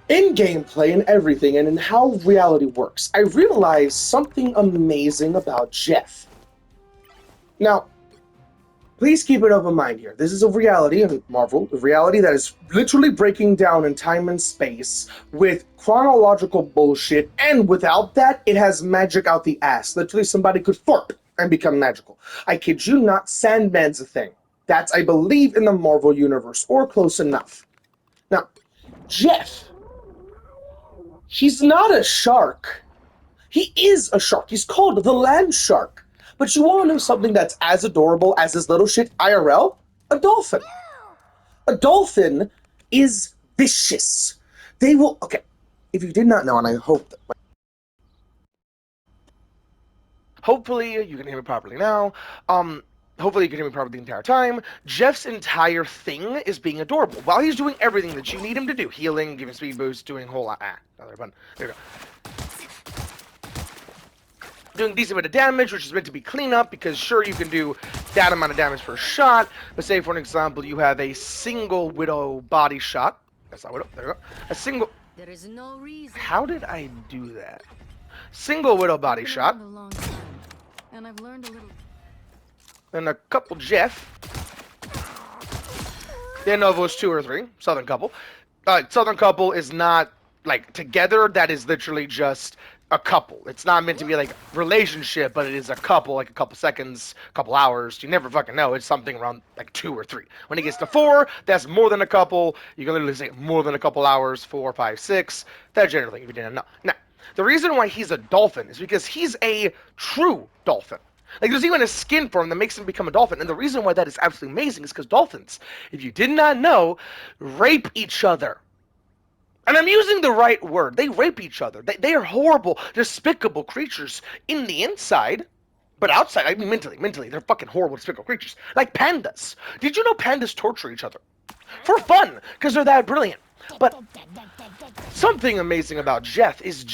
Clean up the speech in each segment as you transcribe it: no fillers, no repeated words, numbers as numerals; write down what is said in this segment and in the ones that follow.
In gameplay and everything, and in how reality works, I realized something amazing about Jeff. Now, please keep it open mind here. This is a reality in Marvel, a reality that is literally breaking down in time and space with chronological bullshit, and without that, it has magic out the ass. Literally, somebody could fart and become magical. I kid you not, Sandman's a thing. That's, I believe, in the Marvel universe, or close enough. Now, Jeff, he's not a shark. He is a shark. He's called the land shark. But you want to know something that's as adorable as this little shit IRL? A dolphin. A dolphin is vicious. They will. Okay, if you did not know, and I hope that. Hopefully, you can hear me properly now. Hopefully you can hear me properly the entire time. Jeff's entire thing is being adorable. While he's doing everything that you need him to do, healing, giving speed boost, doing a whole lot. Another button. There we go. Doing a decent bit of damage, which is meant to be cleanup, because sure, you can do that amount of damage per shot, but say, for an example, you have a single Widow body shot. That's not Widow, there we go. A single... There is no reason. How did I do that? Single Widow body shot. And I've learned a little. Then a couple Jeff. Then Novos 2 or 3. Southern couple. Southern couple is not, like, together. That is literally just a couple. It's not meant to be, like, relationship, but it is a couple, like a couple seconds, a couple hours. You never fucking know. It's something around, like, 2 or 3. When it gets to 4, that's more than a couple. You can literally say more than a couple hours. 4, 5, 6. That generally, if you didn't know. Now, the reason why he's a dolphin is because he's a true dolphin. Like, there's even a skin for him that makes him become a dolphin. And the reason why that is absolutely amazing is because dolphins, if you did not know, rape each other. And I'm using the right word. They rape each other. They are horrible, despicable creatures in the inside. But outside, I mean mentally, they're fucking horrible, despicable creatures. Like pandas. Did you know pandas torture each other? For fun, because they're that brilliant. But something amazing about Jeff is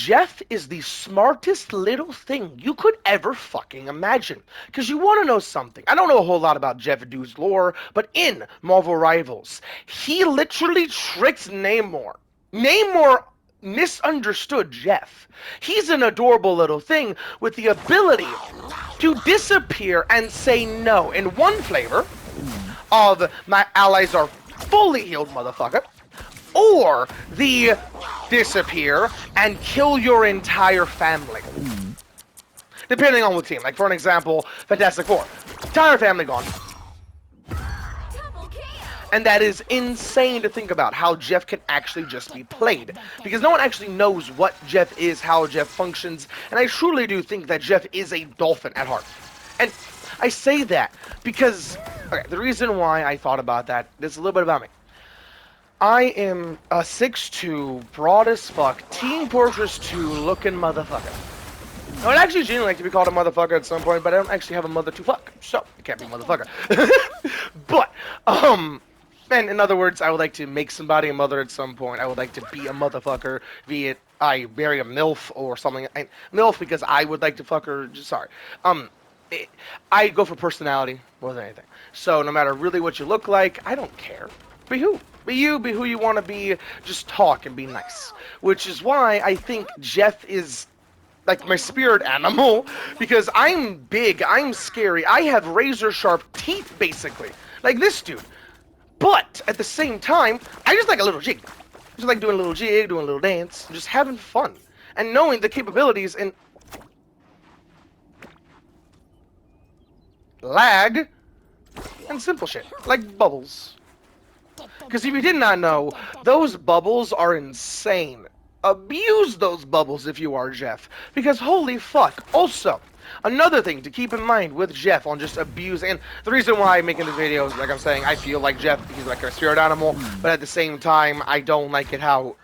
the smartest little thing you could ever fucking imagine. Because you want to know something. I don't know a whole lot about Jeff Dude's lore, but in Marvel Rivals, he literally tricks Namor. Namor misunderstood Jeff. He's an adorable little thing with the ability to disappear and say no in one flavor of my allies are fully healed, motherfucker. Or the disappear and kill your entire family. Depending on what team. Like, for an example, Fantastic Four. Entire family gone. And that is insane to think about, how Jeff can actually just be played. Because no one actually knows what Jeff is, how Jeff functions, and I truly do think that Jeff is a dolphin at heart. And I say that because, okay, the reason why I thought about that, there's a little bit about me. I am a 6'2", broad as fuck, Team Fortress 2 looking motherfucker. I would actually genuinely like to be called a motherfucker at some point, but I don't actually have a mother to fuck, so it can't be a motherfucker. But, and in other words, I would like to make somebody a mother at some point. I would like to be a motherfucker, be it I marry a MILF or something. MILF because I would like to fuck her, sorry. I go for personality more than anything. So no matter really what you look like, I don't care. Be who? Be you, be who you want to be, just talk and be nice. Which is why I think Jeff is like my spirit animal, because I'm big, I'm scary, I have razor sharp teeth, basically. Like this dude. But, at the same time, I just like a little jig. Just like doing a little jig, doing a little dance, just having fun. And knowing the capabilities and lag and simple shit, like bubbles. Because if you did not know, those bubbles are insane. Abuse those bubbles if you are Jeff. Because holy fuck. Also, another thing to keep in mind with Jeff on just abuse, and the reason why I'm making this video is, like I'm saying, I feel like Jeff, he's like a spirit animal, but at the same time, I don't like it how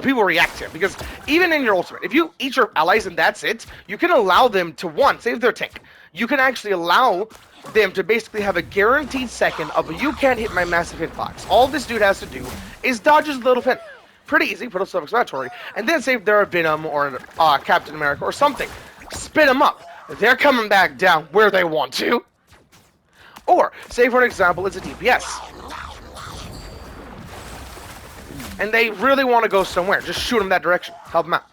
people react to him. Because even in your ultimate, if you eat your allies and that's it, you can allow them to, one, save their tank. You can actually allow them to basically have a guaranteed second of a you can't hit my massive hitbox. All this dude has to do is dodge his little fin. Pretty easy, pretty self-explanatory. And then say if they're a Venom or Captain America or something. Spin them up. They're coming back down where they want to. Or, say for an example, it's a DPS. and they really want to go somewhere, just shoot them that direction. Help them out.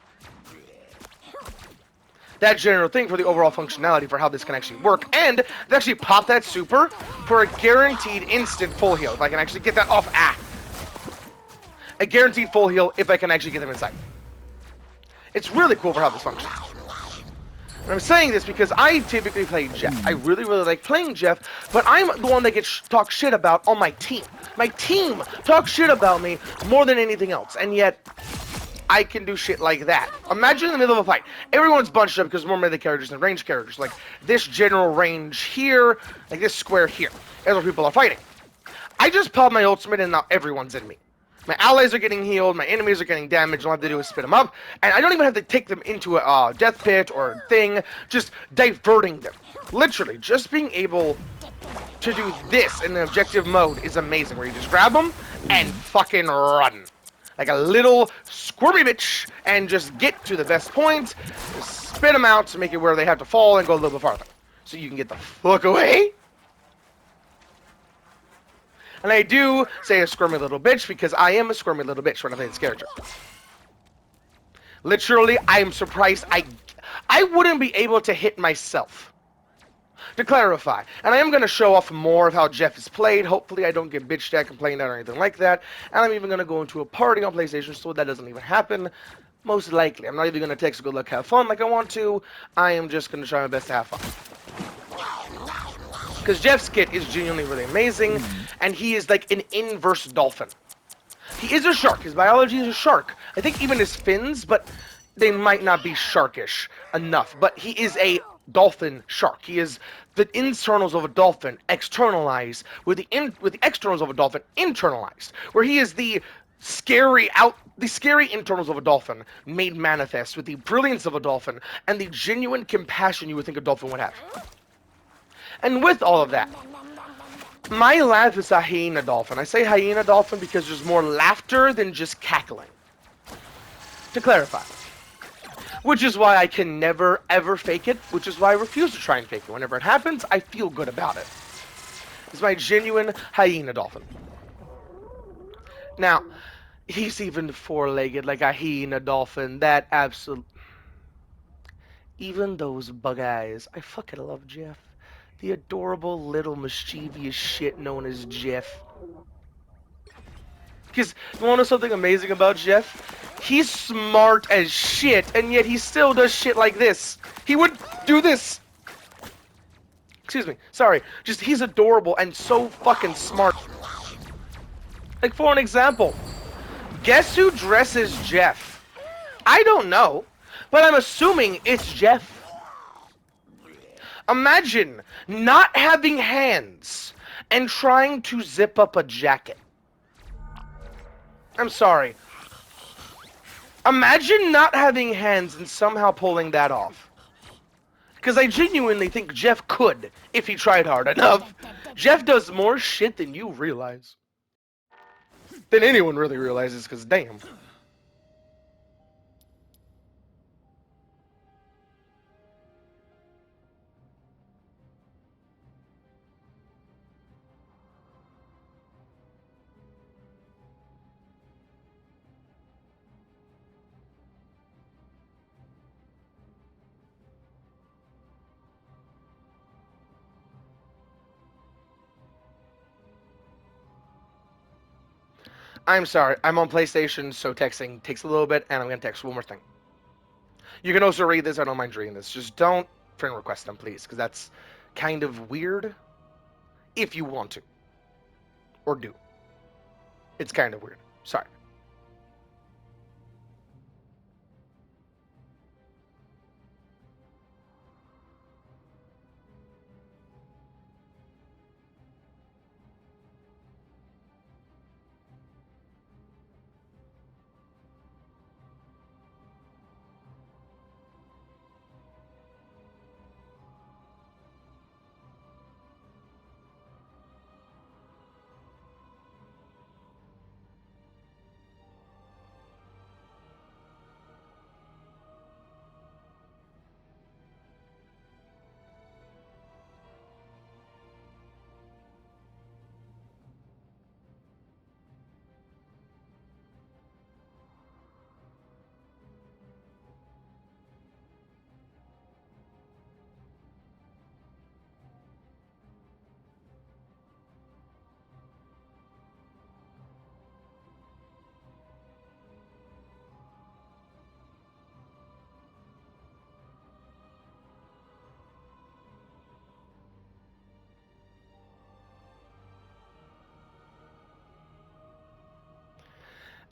That general thing for the overall functionality for how this can actually work, and they actually pop that super for a guaranteed instant full heal. If I can actually get that off, a guaranteed full heal if I can actually get them inside. It's really cool for how this functions. And I'm saying this because I typically play Jeff. I really, really like playing Jeff, but I'm the one that gets talked shit about on my team. My team talks shit about me more than anything else, and yet I can do shit like that. Imagine in the middle of a fight. Everyone's bunched up because more melee characters and ranged characters. Like this general range here, like this square here. That's where people are fighting. I just pop my ultimate and now everyone's in me. My allies are getting healed, my enemies are getting damaged, all I have to do is spit them up, and I don't even have to take them into a death pit or a thing, just diverting them. Literally, just being able to do this in the objective mode is amazing, where you just grab them and fucking run. Like a little squirmy bitch, and just get to the best point, just spit them out to make it where they have to fall and go a little bit farther. So you can get the fuck away. And I do say a squirmy little bitch because I am a squirmy little bitch when I play this character. Literally, I am surprised I wouldn't be able to hit myself. To clarify, and I am going to show off more of how Jeff is played. Hopefully I don't get bitched at, complained at, or anything like that. And I'm even going to go into a party on PlayStation so that doesn't even happen. Most likely. I'm not even going to text good luck, have fun like I want to. I am just going to try my best to have fun. Because Jeff's kit is genuinely really amazing, and he is like an inverse dolphin. He is a shark. His biology is a shark. I think even his fins, but they might not be sharkish enough. But he is a dolphin shark. He is the internals of a dolphin externalized, with the externals of a dolphin internalized. Where he is the scary internals of a dolphin made manifest with the brilliance of a dolphin and the genuine compassion you would think a dolphin would have. And with all of that, my laugh is a hyena dolphin. I say hyena dolphin because there's more laughter than just cackling. To clarify. Which is why I can never, ever fake it. Which is why I refuse to try and fake it. Whenever it happens, I feel good about it. It's my genuine hyena dolphin. Now, he's even four-legged like a hyena dolphin. That absolute... Even those bug eyes. I fucking love Jeff. The adorable little mischievous shit known as Jeff. Because you want to know something amazing about Jeff? He's smart as shit, and yet he still does shit like this. He would do this. Excuse me. Sorry. Just, he's adorable and so fucking smart. Like, for an example, guess who dresses Jeff? I don't know, but I'm assuming it's Jeff. Imagine not having hands and trying to zip up a jacket. I'm sorry. Imagine not having hands and somehow pulling that off. Because I genuinely think Jeff could, if he tried hard enough. Jeff does more shit than you realize. Than anyone really realizes, because damn. I'm sorry, I'm on PlayStation, so texting takes a little bit, and I'm going to text one more thing. You can also read this, I don't mind reading this. Just don't friend request them, please, because that's kind of weird if you want to. Or do. It's kind of weird. Sorry.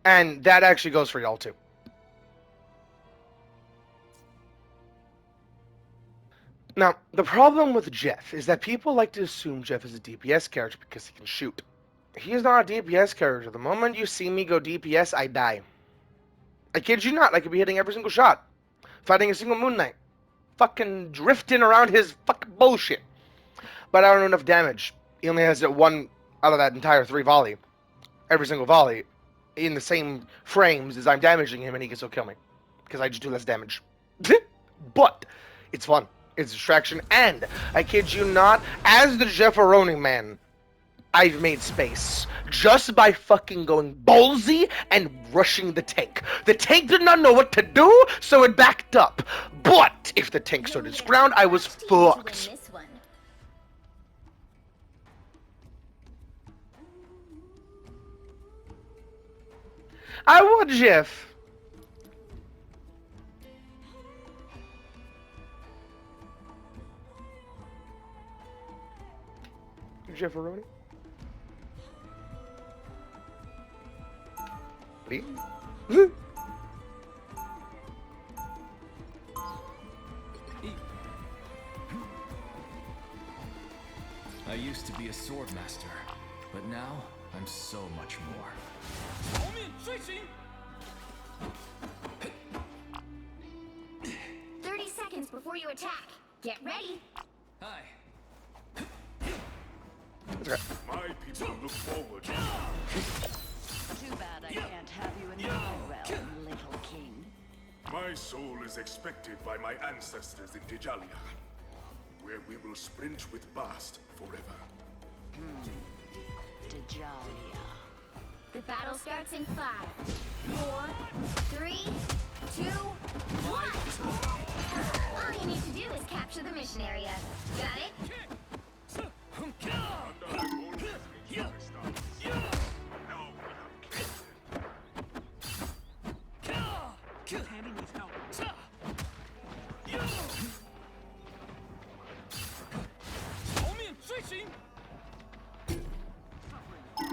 And that actually goes for y'all too. Now, the problem with Jeff is that people like to assume Jeff is a DPS character because he can shoot. He is not a DPS character. The moment you see me go DPS, I die. I kid you not, I could be hitting every single shot. Fighting a single Moon Knight. Fucking drifting around his fucking bullshit. But I don't do enough damage. He only has it one out of that entire 3 volley. Every single volley. In the same frames as I'm damaging him and he can still kill me. Because I just do less damage. But, it's fun. It's distraction, and I kid you not, as the Jefferoni man, I've made space just by fucking going ballsy and rushing the tank. The tank did not know what to do, so it backed up. But if the tank stood its ground, I was fucked. I would, Jeff. Jefferoni? Lee? I used to be a sword master, but now I'm so much more. 30 seconds before you attack. Get ready. Hi. My people look forward. Too bad I can't have you in my realm, little king. My soul is expected by my ancestors in Dejalia, where we will sprint with Bast forever. Dejalia. The battle starts in 5, 4, 3, 2, 1. All you need to do is capture the mission area. Got it?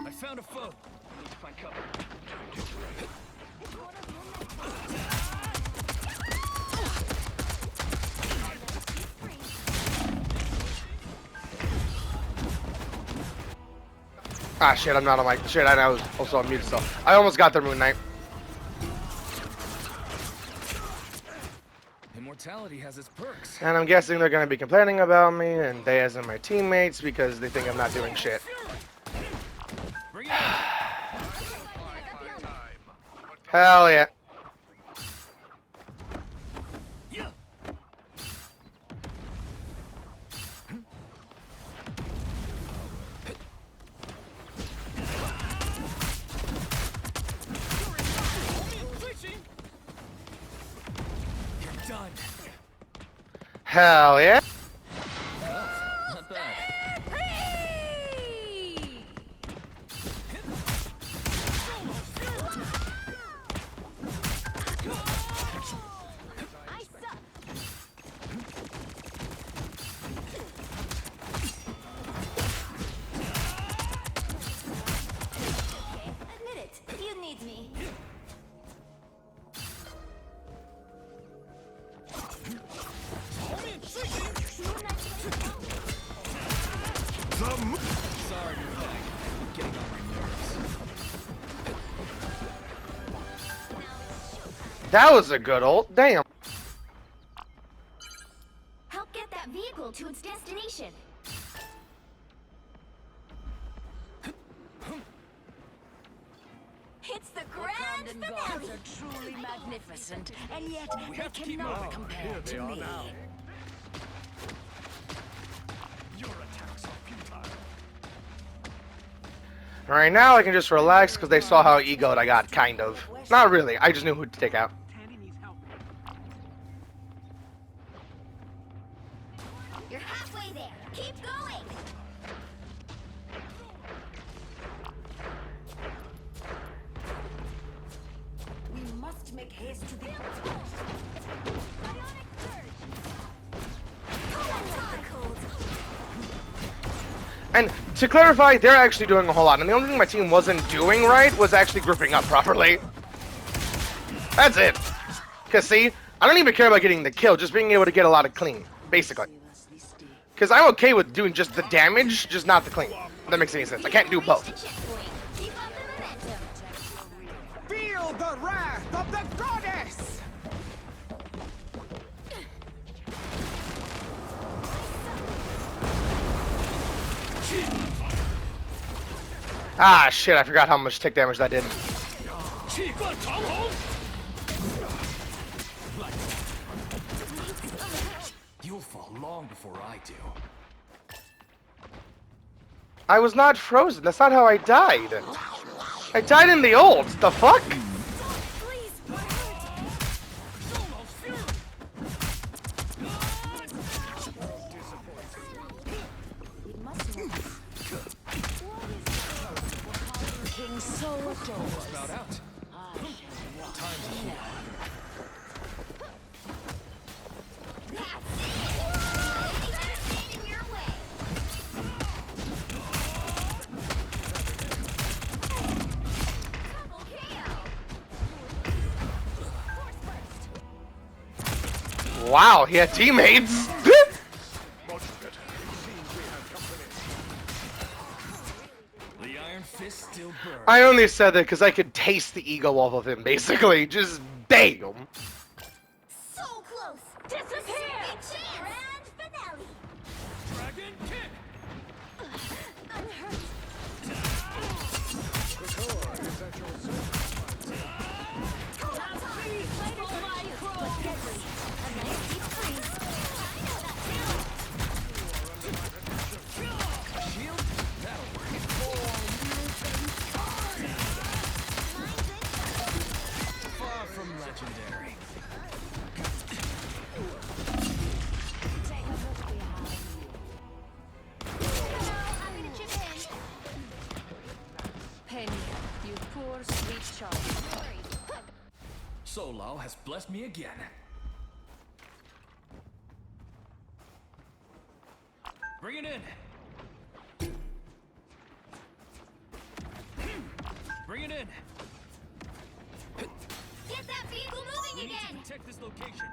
I found a foe. Need to find cover. Ah, shit, I'm not on mic. Shit, I was also on mute, so I almost got their Moon Knight. Immortality has its perks. And I'm guessing they're gonna be complaining about me, and they as in my teammates, because they think I'm not doing shit. Bring it on. Hell yeah. You're done. Hell yeah. Not bad. I suck. Admit it. You need me. Sorry, you're back. Getting on my nerves. That was a good ult. Damn. Help get that vehicle to its destination. It's the grand Wakandan gods finale. are truly magnificent, and yet We they have to keep cannot moving. compare to me. Your attacks are futile. Alright, now I can just relax because they saw how egoed I got, kind of. Not really, I just knew who to take out. You're halfway there. Keep going. We must make haste to the Bionic surge. Cold. And to clarify, they're actually doing a whole lot. And the only thing my team wasn't doing right was actually grouping up properly. That's it. Because see, I don't even care about getting the kill, just being able to get a lot of clean, basically. Because I'm okay with doing just the damage, just not the clean. If that makes any sense. I can't do both. Keep up the momentum. Feel the wrath of the goddess! Ah, shit, I forgot how much tick damage that did. You'll fall long before I do. I was not frozen. That's not how I died. I died in the old. The fuck? Please, we're hurt. King so adored. About out. Time to heal. Stand in your way. Double kill. Wow, he had teammates. The Iron Fist still burns. I only said that because I could taste the ego off of him, basically. Just bam. So close. Disappear. Grand finale. Dragon kick. I'm hurt. Shield? That'll work. Far from legendary. Penny, you poor sweet child. Solal has blessed me again. Bring it in. Bring it in. Get that vehicle moving We need again. to protect this location.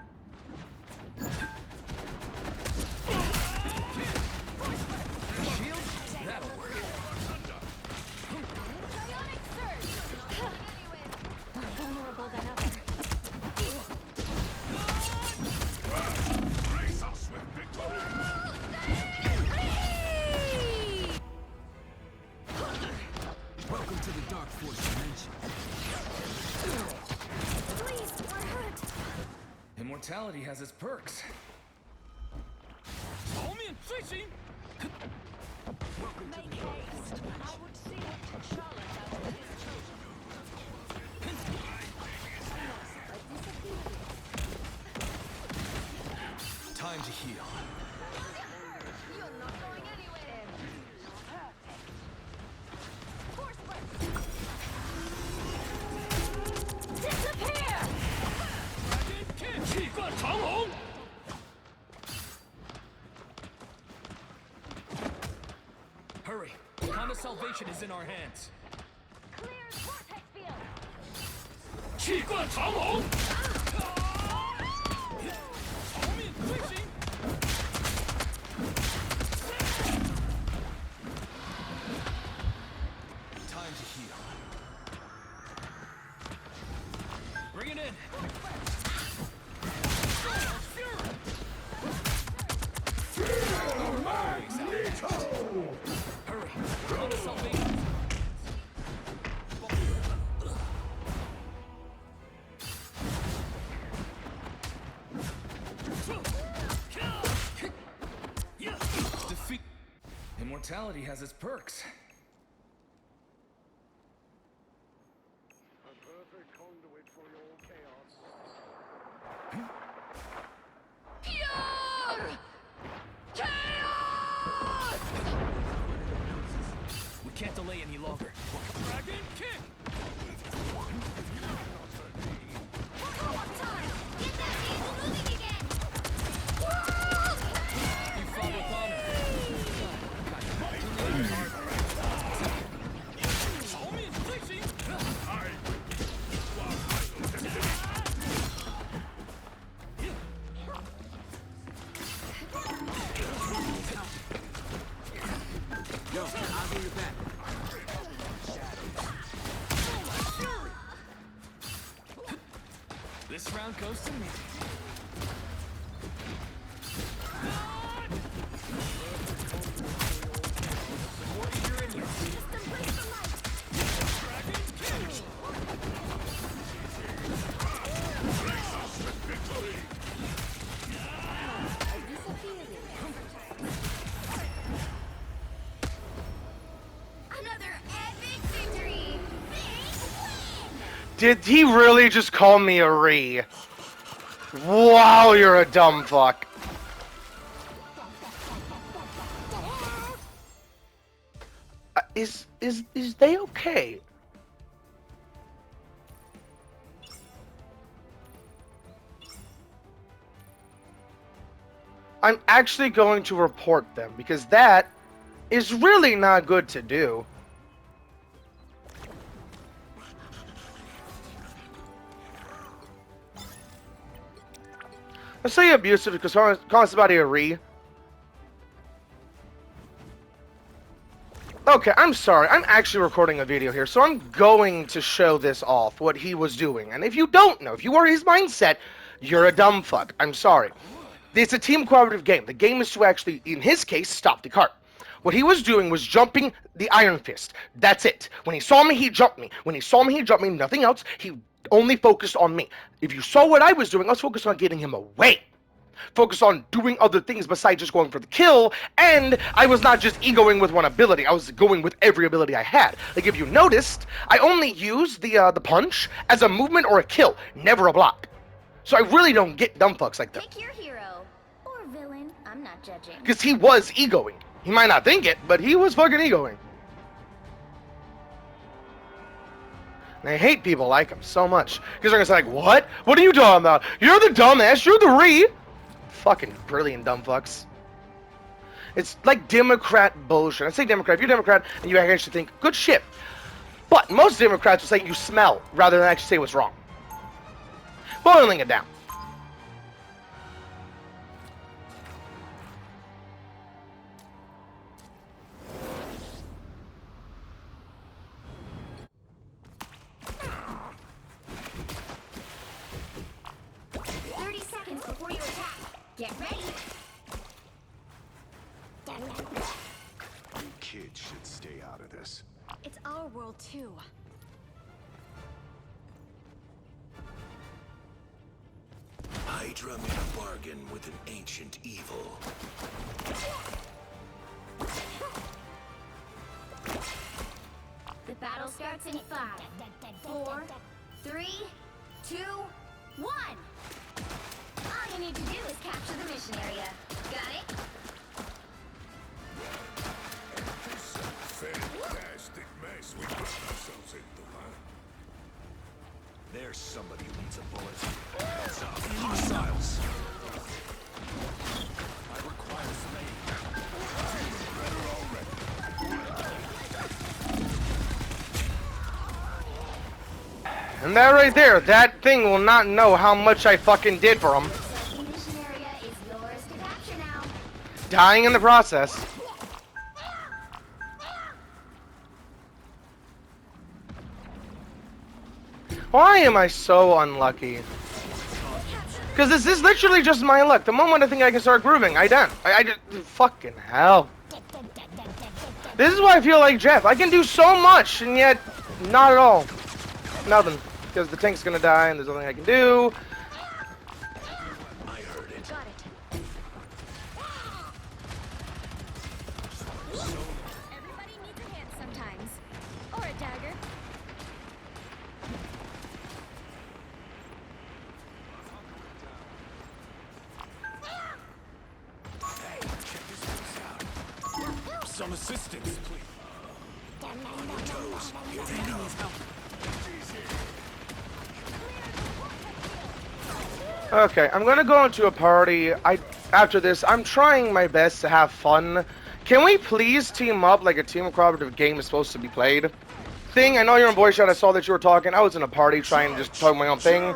Shield? That'll work. Bionic surge. More vulnerable than ever. Grace us with victory! Welcome to the Dark Force dimension. Please, we're hurt. Immortality has its perks. Make haste. I would see it Charlotte out of his children. Time to heal. You're not going anywhere. Force burst. Disappear. Hurry! Time of salvation is in our hands. Clear vortex field. Time to heal. Bring it in. Hurry! Time of salvation. Defeat. Immortality has its perks. We can't delay any longer. Dragon kick! Time. Get that vehicle moving again. You fought with honor. This round goes to me. Another epic victory. Big win. Did he really just call me a re? Wow, you're a dumb fuck. Is they okay? I'm actually going to report them because that is really not good to do. Let's say abusive because calling somebody a re. Okay, I'm sorry. I'm actually recording a video here, so I'm going to show this off, what he was doing. And if you don't know, if you are his mindset, you're a dumb fuck. I'm sorry. It's a team cooperative game. The game is to actually, in his case, stop the cart. What he was doing was jumping the Iron Fist. That's it. When he saw me, he jumped me. When he saw me, he jumped me. Nothing else. He only focused on me. If you saw what I was doing, I was focused on getting him away. Focused on doing other things besides just going for the kill, and I was not just egoing with one ability, I was going with every ability I had. Like if you noticed, I only used the punch as a movement or a kill, never a block. So I really don't get dumb fucks like that. Pick your hero or villain. I'm not judging. Because he was egoing. He might not think it, but he was fucking egoing. And I hate people like him so much. Because they're gonna say like, what? What are you talking about? You're the dumbass, you're the re. Fucking brilliant dumb fucks. It's like Democrat bullshit. I say Democrat, if you're a Democrat and you actually think, good shit. But most Democrats will say you smell rather than actually say what's wrong. Boiling it down. Before you attack, get ready. You kids should stay out of this. It's our world too. Hydra made a bargain with an ancient evil. The battle starts in 5, 4, 3, 2, 1. All you need to do is capture the mission area. Got it? Fantastic mess we got ourselves into, huh? There's somebody who needs a bullet. Heads up, hostiles. I require flame. Better already. And that right there, that thing will not know how much I fucking did for him. The mission area is yours to capture now. Dying in the process. Why am I so unlucky? Because this is literally just my luck. The moment I think I can start grooving, I don't. I just... Fucking hell. This is why I feel like Jeff. I can do so much, and yet not at all. Nothing. Because the tank's gonna die, and there's nothing I can do. I heard it. Got it. Everybody needs a hand sometimes. Or a dagger. Hey, check this place out. Some assistance, please. On your toes. Here they come. Okay, I'm gonna go into a party. After this, I'm trying my best to have fun. Can we please team up like a team cooperative game is supposed to be played? Thing, I know you're in voice chat. I saw that you were talking. I was in a party trying to just talk my own thing.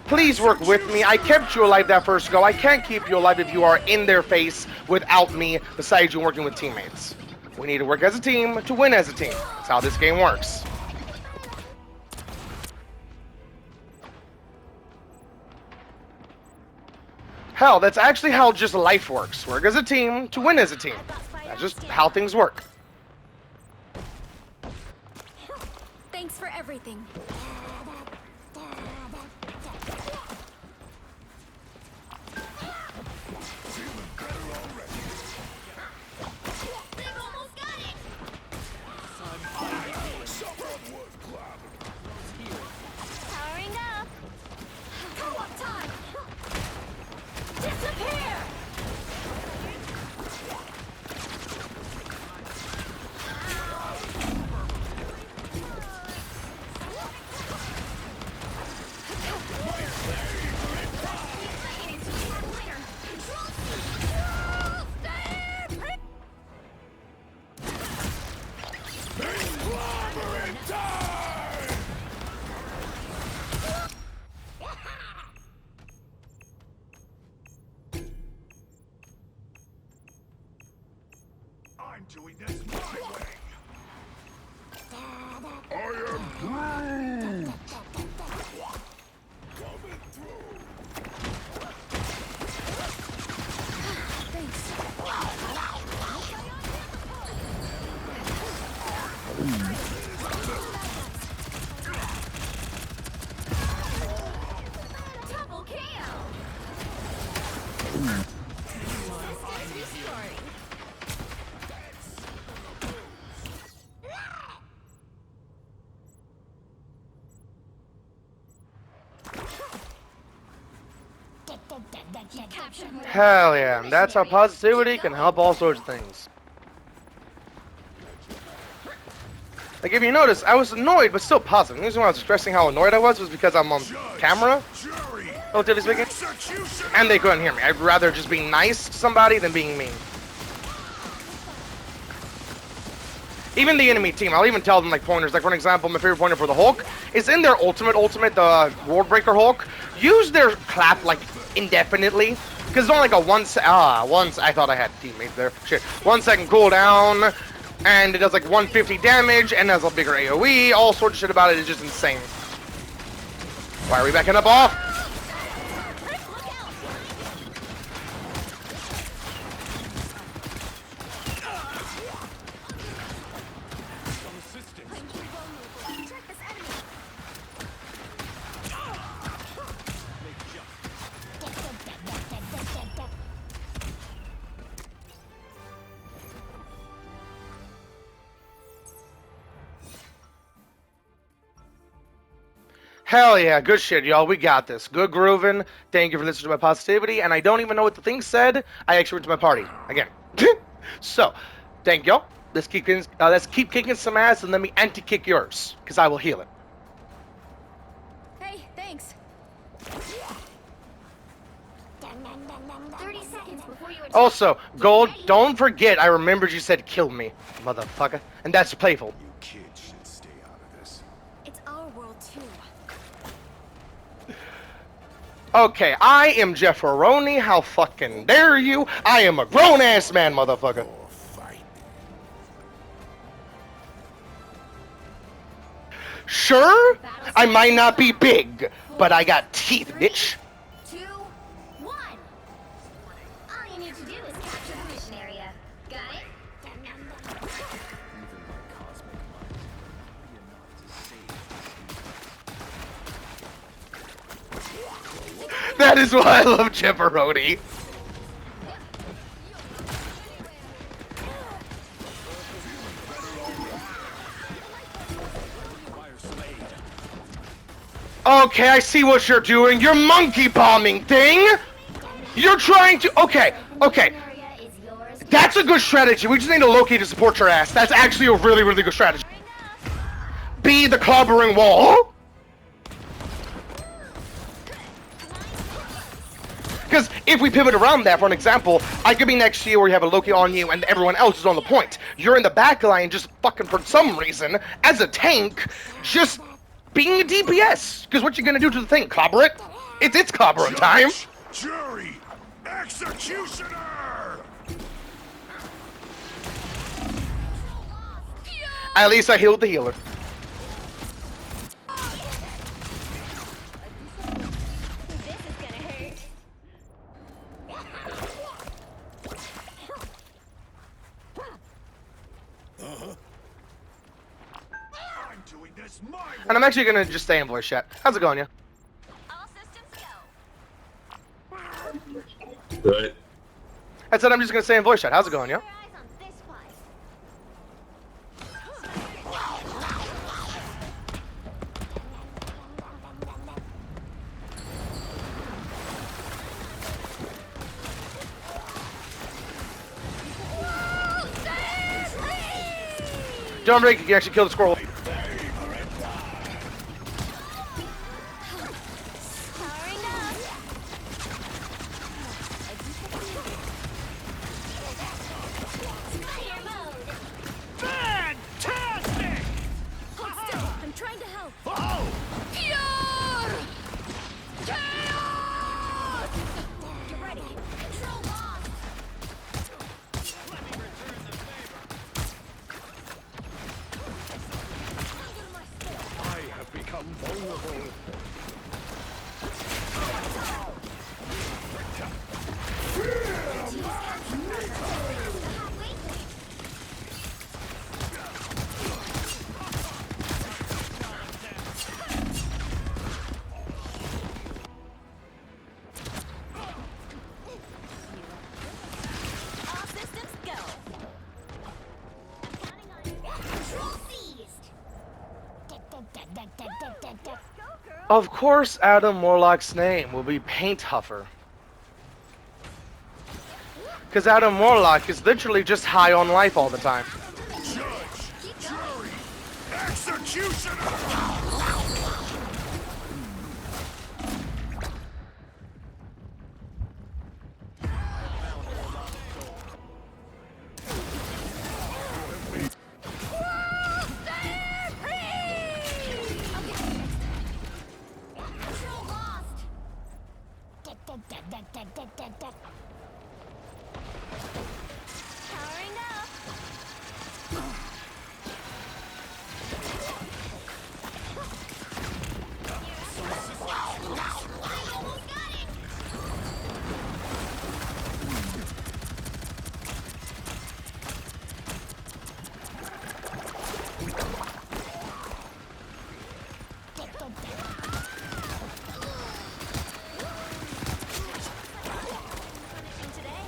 Please work with me. I kept you alive that first go. I can't keep you alive if you are in their face without me, besides you working with teammates. We need to work as a team to win as a team. That's how this game works. Hell, that's actually how just life works. Work as a team to win as a team. That's just how things work. Thanks for everything. They've almost got it. Powering up. Co-op time. Disappear. I'm doing this my way. I am Groot. Coming through. Double KO. Systems restoring. Capture more. Hell yeah. And that's how positivity can help all sorts of things. Like if you notice, I was annoyed but still positive. The reason why I was expressing how annoyed I was because I'm on camera, Jury. relatively speaking, Execution. and they couldn't hear me. I'd rather just be nice to somebody than being mean. Even the enemy team, I'll even tell them like pointers. Like for an example, my favorite pointer for the Hulk is in their ultimate, the World Breaker Hulk. Use their clap like indefinitely, because it's only like a once. I thought I had teammates there. Shit, 1 second cooldown, and it does like 150 damage, and has a bigger AOE. All sorts of shit about it is just insane. Why are we backing up off? Check this enemy. Hell yeah, good shit, y'all. We got this. Good grooving. Thank you for listening to my positivity. And I don't even know what the thing said. I actually went to my party again. So, thank y'all. Let's keep kicking some ass and let me anti-kick yours, because I will heal it. Hey, thanks. 30 seconds before you attack. Also, Gold, don't forget I remembered you said kill me, motherfucker. And that's playful. You kids should stay out of this. It's our world too. Okay, I am Jefferoni. How fucking dare you? I am a grown-ass man, motherfucker. Or fight. Sure, I might not be big, but I got teeth, bitch. 2, 1. All you need to do is capture the mission area. Got it? Even my cosmic mind would be enough to save. That is why I love Jefferoni. Okay, I see what you're doing. You're monkey bombing thing. You're trying to. Okay. Area is yours. That's a good strategy. We just need a Loki to support your ass. That's actually a really, really good strategy. Be the clobbering wall. Because if we pivot around that, for an example, I could be next to you where you have a Loki on you and everyone else is on the point. You're in the back line just fucking for some reason, as a tank, just being a DPS. Because what you gonna do to the thing? Clobber it? It's clobbering time. Jury. Executioner. At least I healed the healer. This is gonna hurt. It's my And I'm actually gonna just stay in voice chat. How's it going, yeah? All systems go. Good. I said I'm just gonna stay in voice chat. How's it going, yeah? Your eyes on this one. Don't break, you can actually kill the squirrel. Powering up. Fire mode. fantastic! Hold still. I'm trying to help. Oh! Get ready. Control lost. I have become vulnerable. All systems go. Counting on you. Control seized. Of course, Adam Warlock's name will be Paint Huffer. Because Adam Warlock is literally just high on life all the time. Judge, jury, executioner! Control lost. Powering up. I almost got it. Finishing today.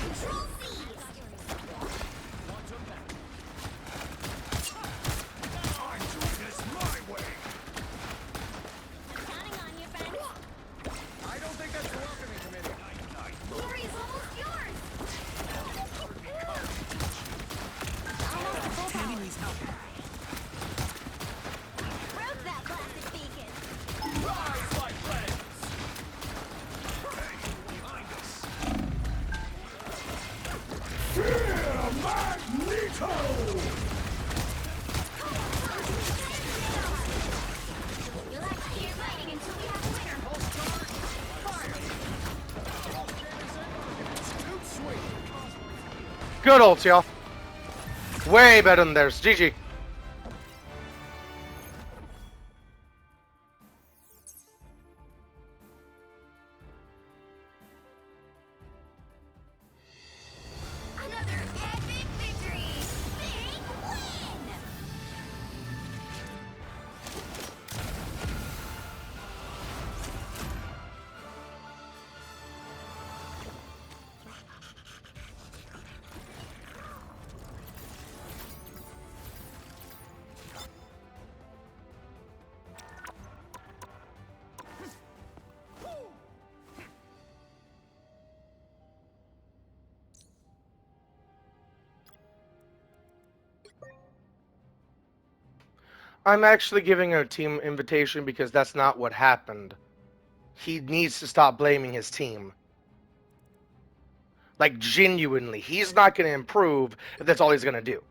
Control seized. I'm doing this my way! Counting on you, friend. I don't think that's a welcoming committee. Glory is almost yours. Broke that plastic beacon. Rise like legends! Hey, behind us! Fear Magneto! You'll have to keep fighting until we have a winner. Too sweet. Good ults, y'all. Way better than theirs. GG. Another epic victory. Big win. I'm actually giving a team invitation because that's not what happened. He needs to stop blaming his team. Like, genuinely. He's not going to improve if that's all he's going to do.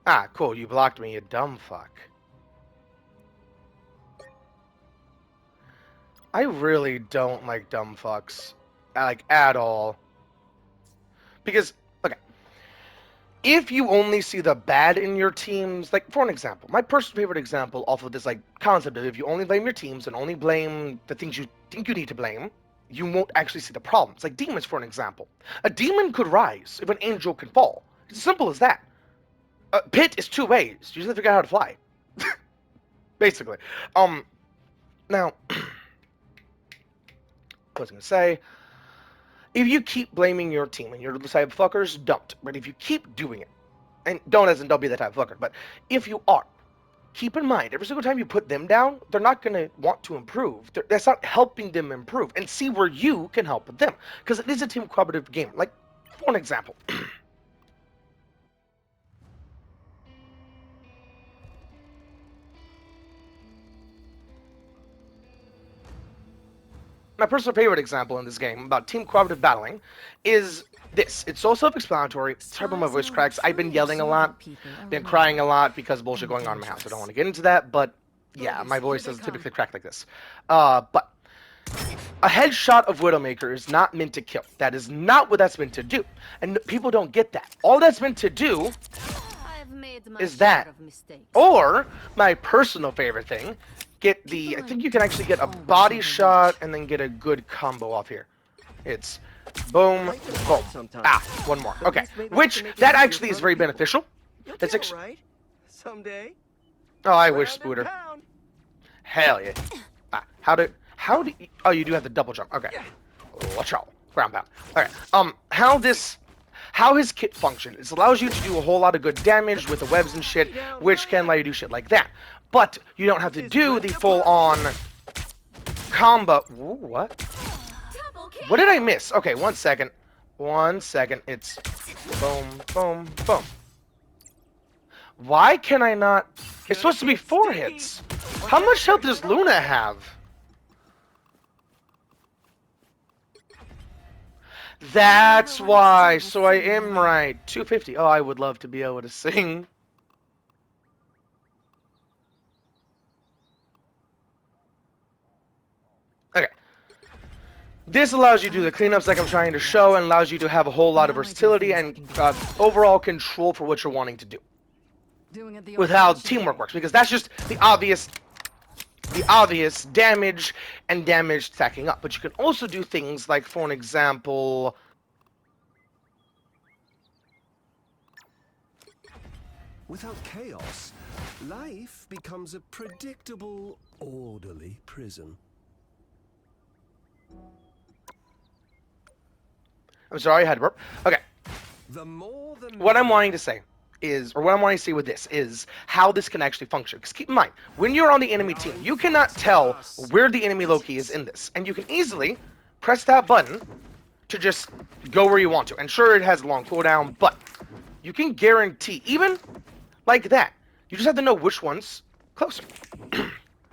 Ah, cool. You blocked me, you dumb fuck. I really don't like dumb fucks. Like, at all. Because, okay. If you only see the bad in your teams, like, for an example, my personal favorite example off of this, like, concept of if you only blame your teams and only blame the things you think you need to blame, you won't actually see the problems. Like demons, for an example. A demon could rise if an angel can fall. It's as simple as that. Pit is two ways. You just have to figure out how to fly. Basically. Now, what was I gonna say? If you keep blaming your team and you're the type of fuckers, don't. But if you keep doing it, and don't as in don't be the type of fucker, but if you are, keep in mind, every single time you put them down, they're not going to want to improve. That's not helping them improve. And see where you can help them. Because it is a team cooperative game. Like, for an example. My personal favorite example in this game about team cooperative battling is this. It's so self-explanatory. Sorry about my voice cracks. I've been yelling a lot, been crying a lot because of bullshit going on in my house. I don't want to get into that, but yeah, my voice doesn't typically crack like this. But a headshot of Widowmaker is not meant to kill. That is not what that's meant to do. And people don't get that. All that's meant to do is that. Or, my personal favorite thing, get the, I think you can actually get a body shot and then get a good combo off here. It's boom, boom. Ah, one more. Okay, which, that actually is very beneficial. That's actually... right. Someday. Oh, I wish, Spooter. Hell yeah. Ah, how do you, oh, you do have the double jump. Okay. Watch out. Ground pound. Okay. How his kit functions, it allows you to do a whole lot of good damage with the webs and shit, which can let you do shit like that. But you don't have to do the full-on combo. Ooh, what? What did I miss? Okay, 1 second. 1 second. It's boom, boom, boom. Why can I not? It's supposed to be 4 hits. How much health does Luna have? That's why. So I am right. 250. Oh, I would love to be able to sing. Okay. This allows you to do the cleanups like I'm trying to show and allows you to have a whole lot of versatility and overall control for what you're wanting to do. With how teamwork works, because that's just the obvious damage and damage stacking up. But you can also do things like, for an example, Without chaos, life becomes a predictable, orderly prison. I'm sorry, I had to burp. Okay. The more the What I'm wanting to say is, or what I'm wanting to see with this, is how this can actually function. Because keep in mind, when you're on the enemy team, you cannot tell where the enemy Loki is in this. And you can easily press that button to just go where you want to. And sure, it has a long cooldown, but you can guarantee, even like that, you just have to know which one's closer.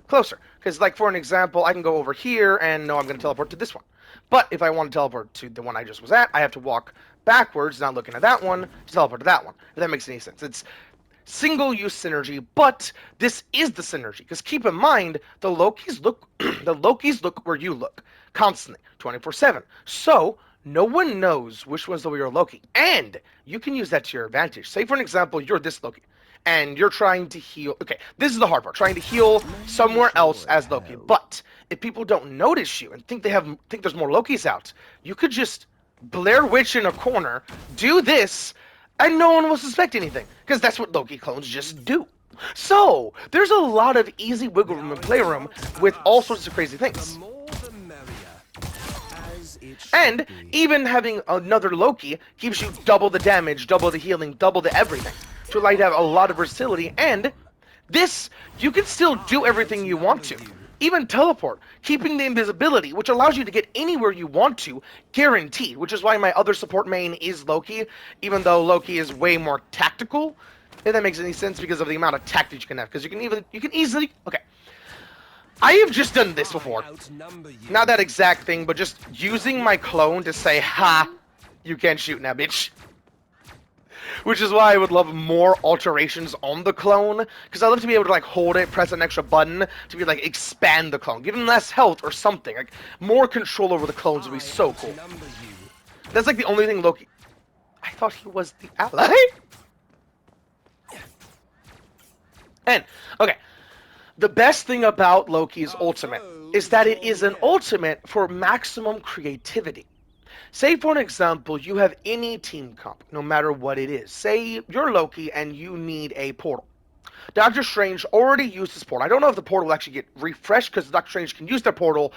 Closer. Because, like, for an example, I can go over here and know I'm going to teleport to this one. But if I want to teleport to the one I just was at, I have to walk backwards, not looking at that one, to teleport to that one. If that makes any sense. It's single-use synergy, but this is the synergy. Because keep in mind, the Lokis look where you look. Constantly. 24/7. So, no one knows which one's the real Loki. And you can use that to your advantage. Say, for an example, you're this Loki. And you're trying to heal... Okay, this is the hard part. Trying to heal somewhere else as Loki. But if people don't notice you and think there's more Lokis out, you could just Blair Witch in a corner, do this, and no one will suspect anything. Because that's what Loki clones just do. So, there's a lot of easy wiggle room and playroom with all sorts of crazy things. The more the merrier, as it should And be. even having another Loki gives you double the damage, double the healing, double the everything. To allow you to have a lot of versatility. And this, you can still do everything you want to. Even teleport, keeping the invisibility, which allows you to get anywhere you want to, guaranteed. Which is why my other support main is Loki, even though Loki is way more tactical. If that makes any sense, because of the amount of tactics you can have. Because you can easily, okay. I have just done this before. Outnumber you. Not that exact thing, but just using my clone to say, ha, you can't shoot now, bitch. Which is why I would love more alterations on the clone, because I'd love to be able to, like, hold it, press an extra button, to be, like, expand the clone, give him less health or something. Like, more control over the clones would be so cool. Outnumber you. That's, like, the only thing Loki... I thought he was the ally? And, okay, the best thing about Loki's ultimate is that it is an ultimate for maximum creativity. Say, for an example, you have any team comp, no matter what it is. Say you're Loki and you need a portal. Doctor Strange already used his portal. I don't know if the portal will actually get refreshed because Doctor Strange can use their portal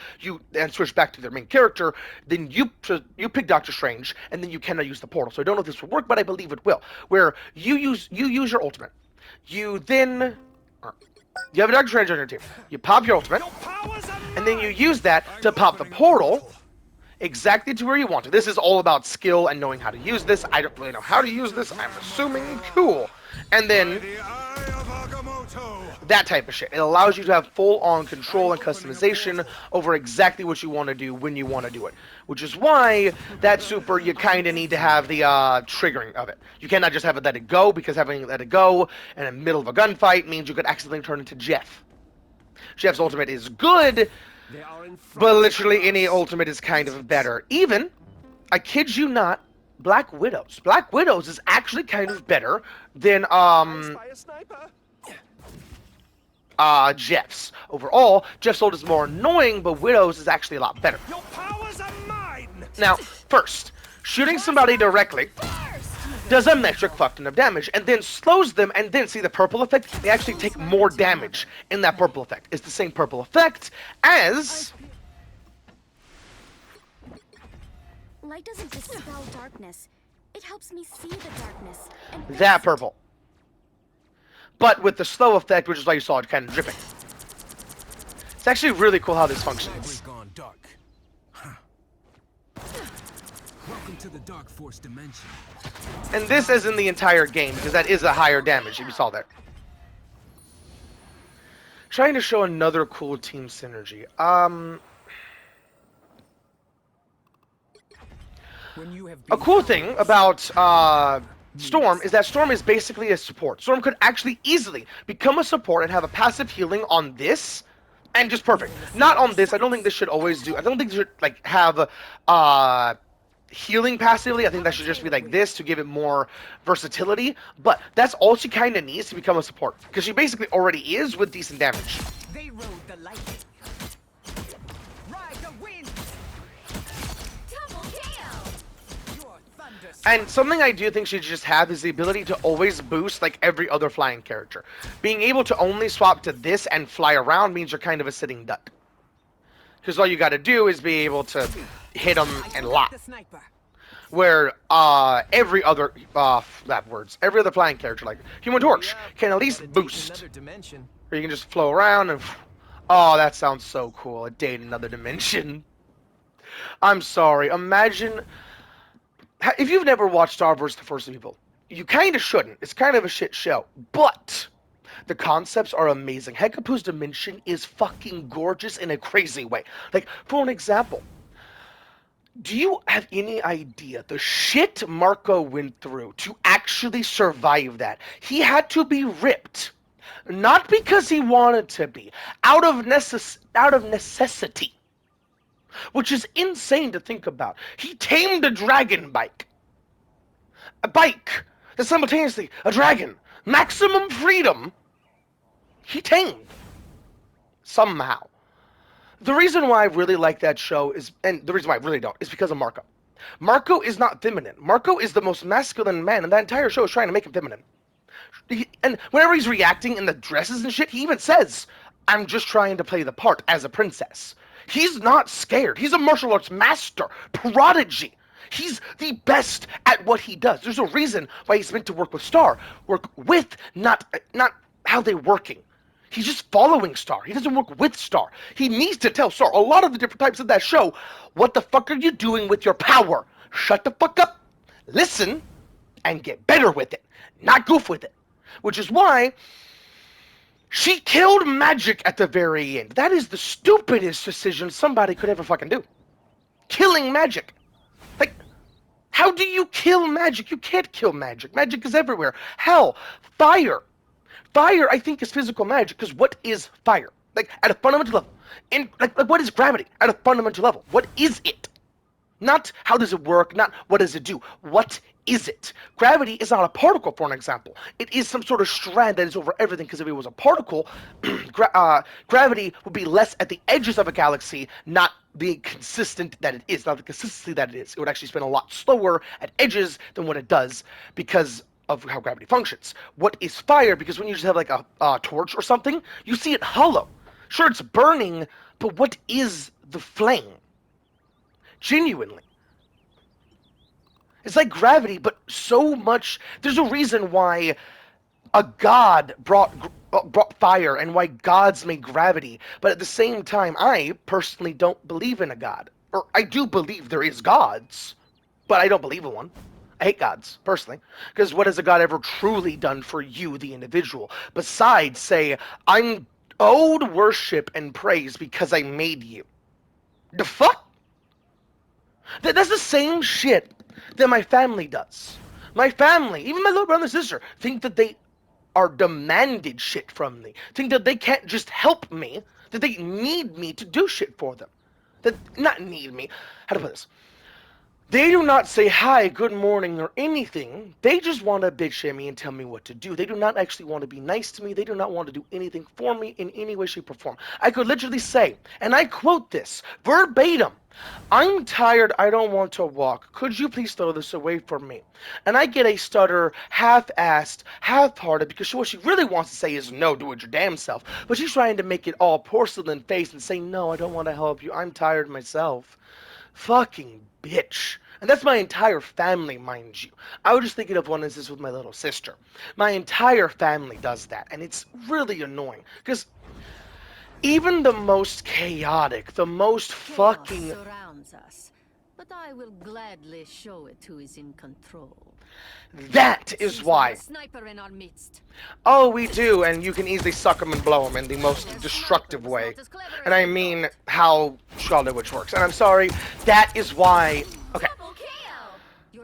and switch back to their main character. Then you pick Doctor Strange, and then you cannot use the portal. So I don't know if this will work, but I believe it will. Where you use your ultimate. You have a Doctor Strange on your team. You pop your ultimate, and then you use that to pop the portal exactly to where you want to. This is all about skill and knowing how to use this. I don't really know how to use this. I'm assuming cool. And then that type of shit. It allows you to have full-on control and customization over exactly what you want to do when you want to do it. Which is why that super, you kind of need to have the triggering of it. You cannot just have it let it go, because having it let it go in the middle of a gunfight means you could accidentally turn into Jeff. Jeff's ultimate is good, but literally any ultimate is kind of better. Even, I kid you not, Black Widows. Black Widows is actually kind of better than Jeff's. Overall, Jeff's ult is more annoying, but Widow's is actually a lot better. Your powers are mine. Now, first, shooting somebody directly does a metric fuck ton of damage, and then slows them, and then see the purple effect, they actually take more damage in that purple effect. It's the same purple effect as Light doesn't dispel darkness. It helps me see the darkness. And that purple. But with the slow effect, which is why you saw it kind of dripping. It's actually really cool how this functions. Gone dark. Huh. Welcome to the Dark Force dimension. And this is in the entire game, because that is a higher damage, if you saw there. Trying to show another cool team synergy. A cool thing about Storm is that Storm is basically a support. Storm could actually easily become a support and have a passive healing on this, and just perfect. Not on this. I don't think this should always do. I don't think this should like have healing passively. I think that should just be like this to give it more versatility. But that's all she kind of needs to become a support, because she basically already is with decent damage. They rode the lightning. Ride the wind. Double KO. Your thunder. And something I do think she should just have is the ability to always boost like every other flying character. Being able to only swap to this and fly around means you're kind of a sitting duck. Because all you got to do is be able to hit them and lock. The sniper. Where every other every other flying character like Human Torch can at least boost. Dimension. Or you can just flow around and oh, that sounds so cool. A date in another dimension. I'm sorry. Imagine if you've never watched Star Wars: The Force of Evil. You kind of shouldn't. It's kind of a shit show. But the concepts are amazing. Hekapu's dimension is fucking gorgeous in a crazy way. Like, for an example, do you have any idea the shit Marco went through to actually survive that? He had to be ripped. Not because he wanted to be. Out of necessity. Which is insane to think about. He tamed a dragon bike. A bike that's simultaneously a dragon. Maximum freedom. He tamed. Somehow. The reason why I really like that show is, and the reason why I really don't, is because of Marco. Marco is not feminine. Marco is the most masculine man, and that entire show is trying to make him feminine. And whenever he's reacting in the dresses and shit, he even says, I'm just trying to play the part as a princess. He's not scared. He's a martial arts master, prodigy. He's the best at what he does. There's a reason why he's meant to work with Star. Work with, not how they're working. He's just following Star. He doesn't work with Star. He needs to tell Star, a lot of the different types of that show, what the fuck are you doing with your power? Shut the fuck up, listen, and get better with it. Not goof with it. Which is why she killed Magic at the very end. That is the stupidest decision somebody could ever fucking do. Killing Magic. Like, how do you kill Magic? You can't kill Magic. Magic is everywhere. Hell, fire. Fire, I think, is physical magic, because what is fire? Like, at a fundamental level. Like, what is gravity? At a fundamental level. What is it? Not how does it work, not what does it do. What is it? Gravity is not a particle, for an example. It is some sort of strand that is over everything, because if it was a particle, gravity would be less at the edges of a galaxy, not the consistent that it is, not the consistency that it is. It would actually spin a lot slower at edges than what it does because of how gravity functions. What is fire? Because when you just have like a torch or something, you see it hollow. Sure, it's burning, but what is the flame? Genuinely. It's like gravity, but so much. There's a reason why a god brought fire and why gods made gravity. But at the same time, I personally don't believe in a god. Or I do believe there is gods, but I don't believe in one. I hate gods, personally. Because what has a god ever truly done for you, the individual? Besides, say, I'm owed worship and praise because I made you. The fuck? That's the same shit that my family does. My family, even my little brother and sister, think that they are demanded shit from me. Think that they can't just help me, that they need me to do shit for them. That, not need me, how to put this? They do not say hi, good morning, or anything. They just want to bitch at me and tell me what to do. They do not actually want to be nice to me. They do not want to do anything for me in any way, shape, or form. I could literally say, and I quote this, verbatim, I'm tired, I don't want to walk. Could you please throw this away from me? And I get a stutter, half-assed, half-hearted, because what she really wants to say is, no, do it your damn self. But she's trying to make it all porcelain face and say, no, I don't want to help you. I'm tired myself. Fucking bitch. And that's my entire family, mind you. I was just thinking of one instance with my little sister. My entire family does that, and it's really annoying. Because even the most chaotic, the most fucking... surrounds us, but I will gladly show it who is in control. That is why. Sniper in our midst. Oh, we do, and you can easily suck them and blow them in the most destructive way. And I mean how Scarlet Witch works. And I'm sorry, that is why... Okay.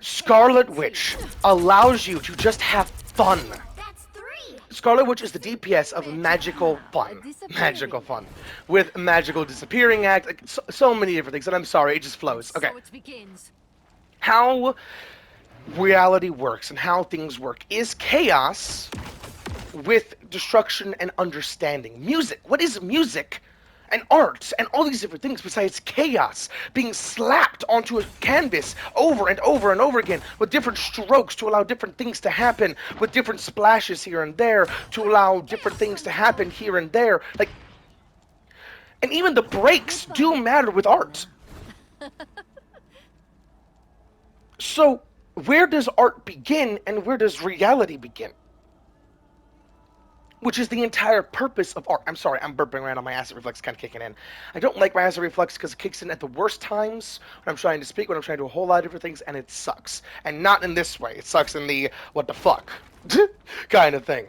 Scarlet Witch allows you to just have fun. That's 3. Scarlet Witch is the DPS of magical fun. Magical fun. With magical disappearing act, like, so many different things. And I'm sorry, it just flows. Okay. So it begins. How reality works and how things work is chaos with destruction and understanding. Music. What is music? And art, and all these different things besides chaos being slapped onto a canvas over and over and over again with different strokes to allow different things to happen, with different splashes here and there to allow different things to happen here and there. Like, and even the breaks do matter with art. So, where does art begin and where does reality begin? Which is the entire purpose of art. I'm sorry, I'm burping around on my acid reflex kind of kicking in. I don't like my acid reflex because it kicks in at the worst times when I'm trying to speak, when I'm trying to do a whole lot of different things, and it sucks. And not in this way. It sucks in the, what the fuck, kind of thing.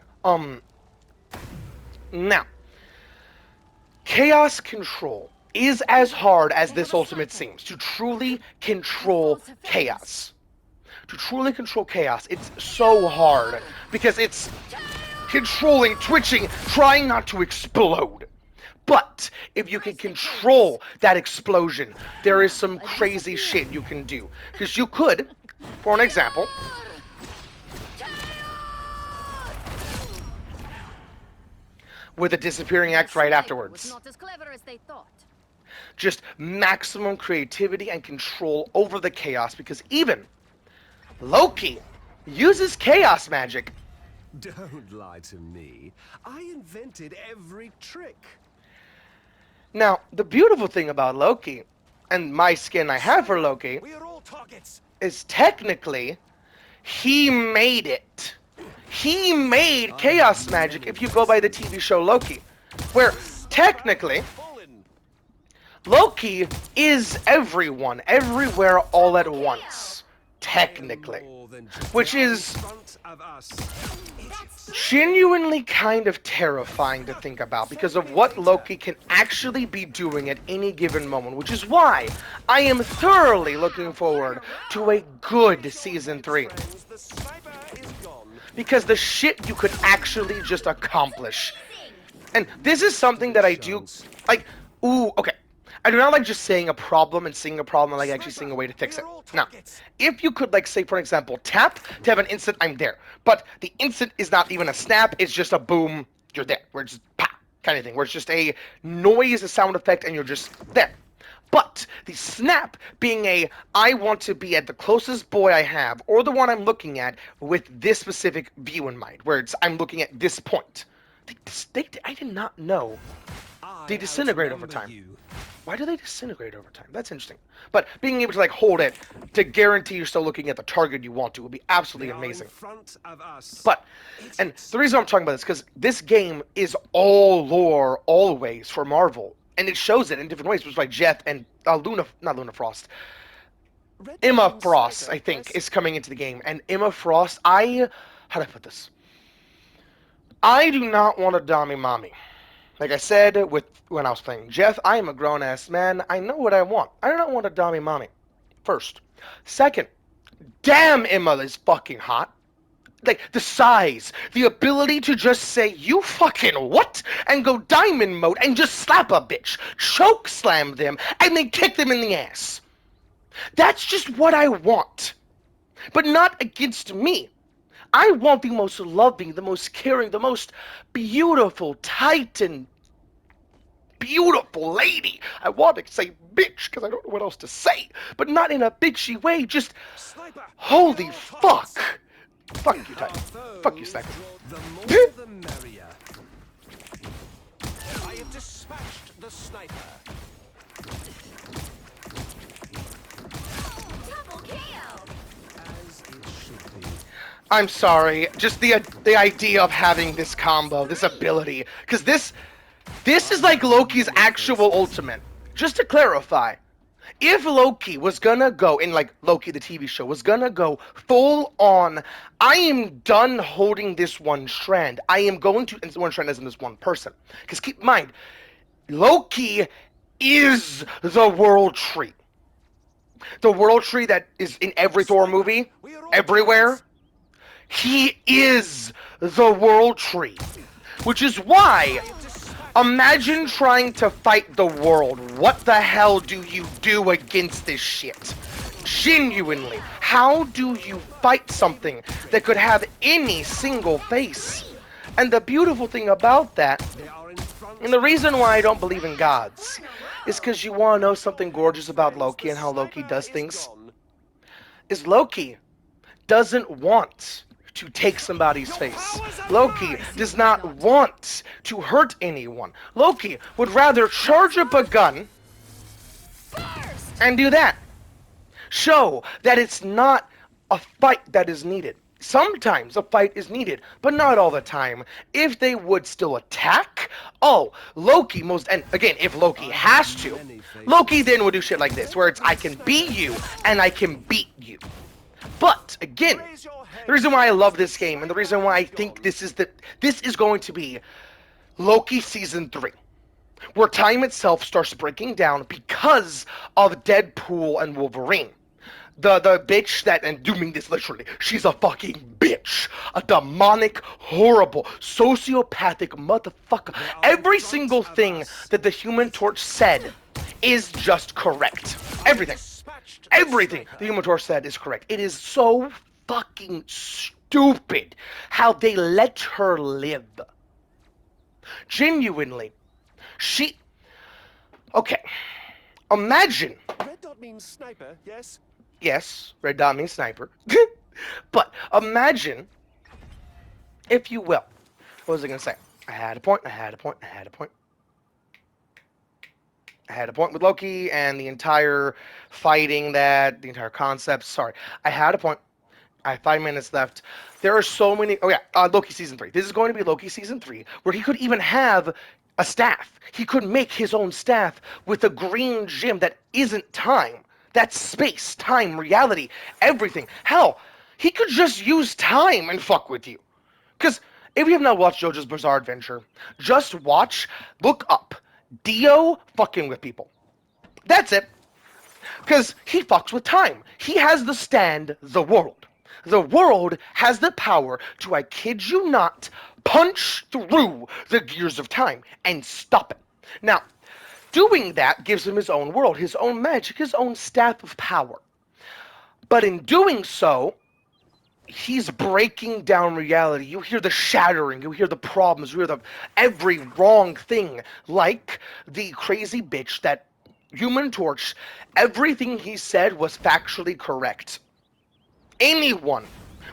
Now, chaos control is as hard as this ultimate seems. To truly control chaos. To truly control chaos, it's so hard. Because it's controlling, twitching, trying not to explode. But if you can control that explosion, there is some crazy shit you can do. Because you could, for an example, with a disappearing act right afterwards. Not as clever as they thought. Just maximum creativity and control over the chaos, because even Loki uses chaos magic. Don't lie to me. I invented every trick. Now, the beautiful thing about Loki, and my skin I have for Loki, We are all targets. is technically, he made it. He made chaos magic if you go by the TV show Loki. Where, technically, Fallen. Loki is everyone, everywhere, all at once. Technically. More than just Which in is front of us. genuinely kind of terrifying to think about because of what Loki can actually be doing at any given moment, which is why I am thoroughly looking forward to a good Season 3. The sniper is gone. Because the shit you could actually just accomplish. And this is something that I do, like, ooh, okay. I do not like just saying a problem and seeing a problem and like actually seeing a way to fix it. Now, if you could, like, say, for example, tap to have an instant, I'm there. But the instant is not even a snap, it's just a boom, you're there. Where it's just pop kind of thing. Where it's just a noise, a sound effect, and you're just there. But the snap being a, I want to be at the closest boy I have, or the one I'm looking at with this specific view in mind, where it's I'm looking at this point. I did not know they disintegrate over outnumber time. you. Why do they disintegrate over time? That's interesting. But being able to like hold it to guarantee you're still looking at the target you want to would be absolutely They are amazing. in front of us. But, and the reason I'm talking about this because this game is all lore always for Marvel, and it shows it in different ways, which is like Jeff and not Luna Frost, Red Emma Dawn Frost, Sniper, I think, yes? is coming into the game, and Emma Frost, how do I put this? I do not want a Dami Mommy. Like I said when I was playing Jeff, I am a grown-ass man. I know what I want. I do not want a Dami Mommy. First. Second, damn Emma is fucking hot. Like, the size, the ability to just say, you fucking what? And go diamond mode and just slap a bitch, choke slam them, and then kick them in the ass. That's just what I want. But not against me. I want the most loving, the most caring, the most beautiful Titan, beautiful lady. I want to say bitch because I don't know what else to say, but not in a bitchy way. Just Sniper, holy at all costs. fuck. Fuck you, Titan. Our Fuck you, foes Sniper. draw the more the merrier. I have dispatched the sniper. Double KO. As it should be. I'm sorry. Just the idea of having this combo, this ability, because this is like Loki's actual ultimate. Just to clarify, if Loki was gonna go in like Loki the TV show was gonna go full on, I am done holding this one strand. I am going to, and one strand isn't this one person. Because keep in mind, Loki is the World Tree. The World Tree that is in every Thor movie, everywhere. He is the World Tree. Which is why, imagine trying to fight the world. What the hell do you do against this shit? Genuinely, how do you fight something that could have any single face? And the beautiful thing about that, They are in front. and the reason why I don't believe in gods, is because you want to know something gorgeous about Loki and how Loki does things? Is Loki doesn't want to take somebody's face. Loki does not want to hurt anyone. Loki would rather charge up a gun and do that. Show that it's not a fight that is needed. Sometimes a fight is needed, but not all the time. If they would still attack, Loki and again, if Loki has to, Loki then would do shit like this, where it's I can beat you and I can beat you. But again, the reason why I love this game and the reason why I think this is going to be Loki season 3, where time itself starts breaking down because of Deadpool and Wolverine. The bitch that, and do mean this literally, she's a fucking bitch. A demonic, horrible, sociopathic motherfucker. Every single thing that the Human Torch said is just correct. Everything. Everything the Human Torch said is correct. It is so fucking stupid how they let her live. Genuinely. Okay. Imagine. Red dot means sniper, yes? Yes, red dot means sniper. But imagine, if you will. What was I going to say? I had a point with Loki and the entire fighting the entire concept. Sorry. I had a point. I have 5 minutes left. There are so many. Oh, yeah. Loki Season 3. This is going to be Loki Season 3, where he could even have a staff. He could make his own staff with a green gem that isn't time. That's space, time, reality, everything. Hell, he could just use time and fuck with you. Because if you have not watched JoJo's Bizarre Adventure, just look up Dio fucking with people. That's it. Because he fucks with time. He has the world. The world has the power to, I kid you not, punch through the gears of time and stop it. Now, doing that gives him his own world, his own magic, his own staff of power. But in doing so, he's breaking down reality. You hear the shattering, you hear the problems, you hear every wrong thing, like the crazy bitch that Human Torch, everything he said was factually correct. Anyone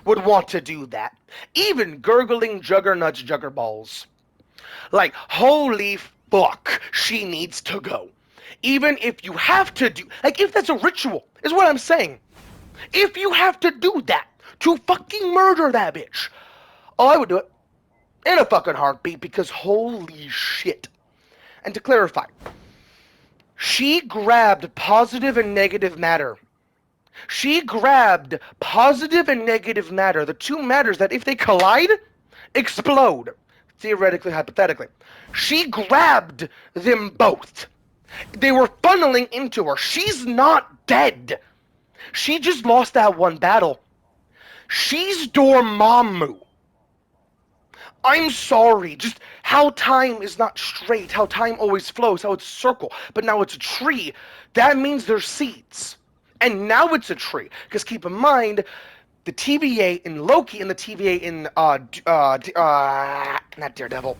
would want to do that. Even gurgling Juggernauts Juggerballs. Like, holy fuck, she needs to go. Even if you have to do, like, if that's a ritual, is what I'm saying. If you have to do that to fucking murder that bitch, oh, I would do it in a fucking heartbeat, because holy shit. And to clarify, she grabbed positive and negative matter. She grabbed positive and negative matter, the two matters that if they collide, explode. Theoretically, hypothetically. She grabbed them both. They were funneling into her. She's not dead. She just lost that one battle. She's Dormammu. I'm sorry, just how time is not straight, how time always flows, how it's a circle, but now it's a tree. That means there's seeds. And now it's a tree. Because keep in mind, the TVA in Loki and the TVA in, not Daredevil.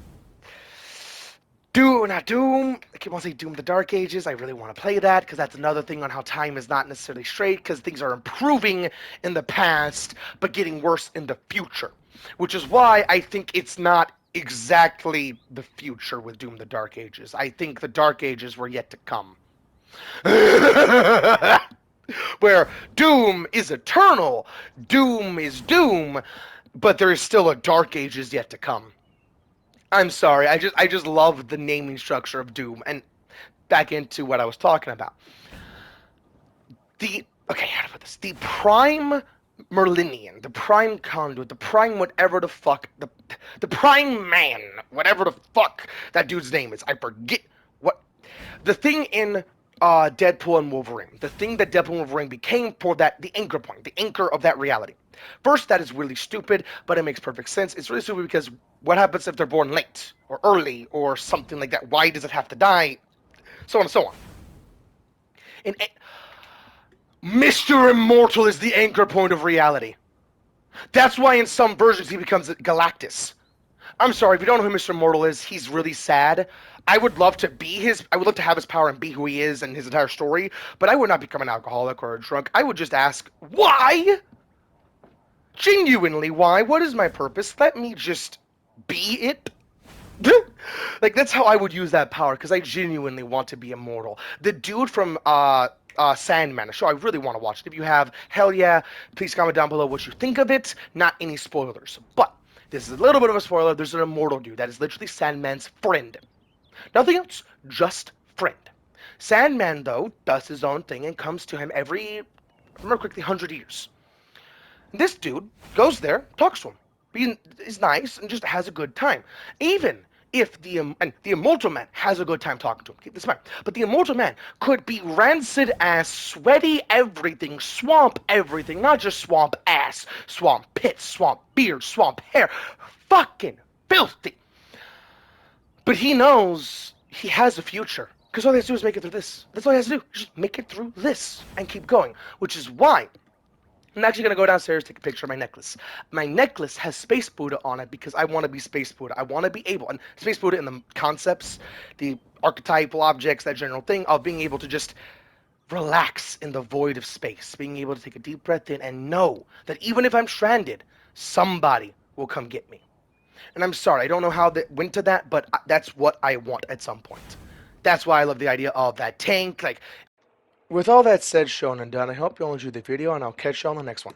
Not Doom. I keep on saying Doom the Dark Ages. I really want to play that, because that's another thing on how time is not necessarily straight, because things are improving in the past, but getting worse in the future. Which is why I think it's not exactly the future with Doom the Dark Ages. I think the Dark Ages were yet to come. Where Doom is eternal, Doom is Doom, but there is still a Dark Ages yet to come. I'm sorry, I just love the naming structure of Doom. And back into what I was talking about. How to put this? The Prime Merlinian, the Prime Conduit, the Prime whatever the fuck, the Prime Man, whatever the fuck that dude's name is. I forget what. The thing in Deadpool and Wolverine, the thing that Deadpool and Wolverine became for that, the anchor point, the anchor of that reality. First, that is really stupid, but it makes perfect sense. It's really stupid because what happens if they're born late or early or something like that? Why does it have to die? So on and so on. Mr. Immortal is the anchor point of reality. That's why in some versions he becomes Galactus. I'm sorry, if you don't know who Mr. Immortal is, he's really sad. I would love to have his power and be who he is and his entire story, but I would not become an alcoholic or a drunk. I would just ask, why? Genuinely, why? What is my purpose? Let me just be it. Like, that's how I would use that power, because I genuinely want to be immortal. The dude from Sandman, a show I really want to watch. If you have, hell yeah, please comment down below what you think of it. Not any spoilers. But, this is a little bit of a spoiler. There's an immortal dude that is literally Sandman's friend. Nothing else, just friend. Sandman, though, does his own thing and comes to him every, if I remember correctly, 100 years. This dude goes there, talks to him, is nice, and just has a good time. Even if the Immortal Man has a good time talking to him. Keep this in mind. But the Immortal Man could be rancid ass, sweaty everything, swamp everything, not just swamp ass, swamp pits, swamp beard, swamp hair, fucking filthy. But he knows he has a future, because all he has to do is make it through this. That's all he has to do, just make it through this, and keep going, which is why I'm actually going to go downstairs, take a picture of my necklace. My necklace has Space Buddha on it because I want to be Space Buddha. I want to be able, and Space Buddha in the concepts, the archetypal objects, that general thing of being able to just relax in the void of space. Being able to take a deep breath in and know that even if I'm stranded, somebody will come get me. And I'm sorry, I don't know how that went to that, but that's what I want at some point. That's why I love the idea of that tank, like. With all that said, shown and done, I hope you all enjoyed the video, and I'll catch you on the next one.